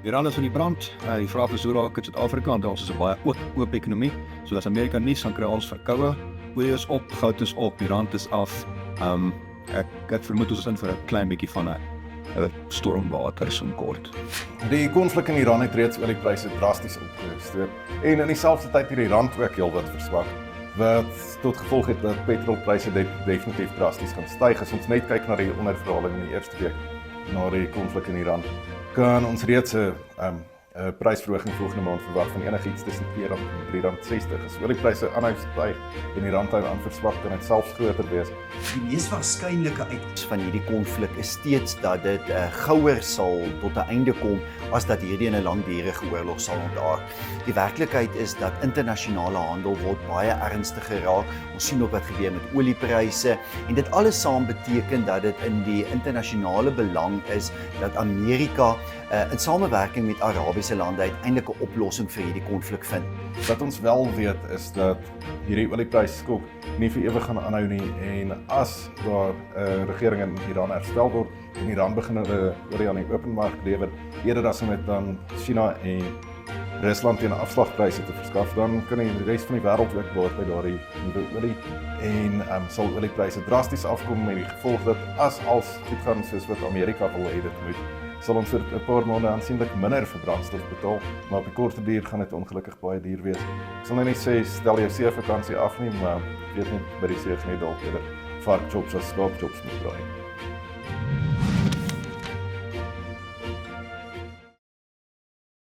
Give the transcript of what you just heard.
Iran is van die brand. Die vraag is hoe raak dit Suid-Afrika, want ons is 'n baie oop ekonomie. So as Amerika nie gaan kry ons verkoue, olie is op, goud is op, die rand is af. Ek vermoed ons is in vir 'n klein bietjie van 'n stormwater so kort. Die konflik in Iran het reeds oliepryse drasties opgestoot en in dieselfde tyd het die rand ook heelwat verswak, wat tot gevolg het dat petrolpryse definitief drasties gaan styg. As ons net kyk na die onderverhaling in die eerste week na die konflik in Iran, kan ons reeds 'n prysverhoging volgende maand verwag van enigiets tussen R2 en R3.60. As oliepryse aanhou styg en die rand aan verswak, kan dit selfs groter wees. Die mees waarskynlike uit van hierdie konflik is steeds dat dit gouer sal tot 'n einde kom as dat hierdie in 'n langdurige oorlog sal ontaard. Die werklikheid is dat internasionale handel word baie ernstiger raak. Ons sien ook wat gebeur met oliepryse en dit alles saam beteken dat dit in die internasionale belang is dat Amerika in samewerking met Arabiese lande uiteindelik 'n oplossing vir hierdie konflik vind. Wat ons wel weet is dat hierdie oliepryskok nie vir ewig gaan aanhou nie, en as daar 'n regering in Iran herstel word en Iran begin hulle olie aan die openmark lewer, eerder as om dit aan China en Rusland teen afslagpryse te verskaf, dan kan die res van die wêreld ook baat by daardie nuwe olie en sal oliepryse drasties afkom met die gevolg dat as alles goed gaan soos wat Amerika wil hê dit moet, sal ons vir 'n paar maande aansienlik minder vir brandstof betaal, maar op die korte duur gaan dit ongelukkig baie duur wees. Ek sal nou nie sê stel jou seevakansie af nie, maar weet net by die see gaan jy dalk eerder varkchops as skaapchops moet draai.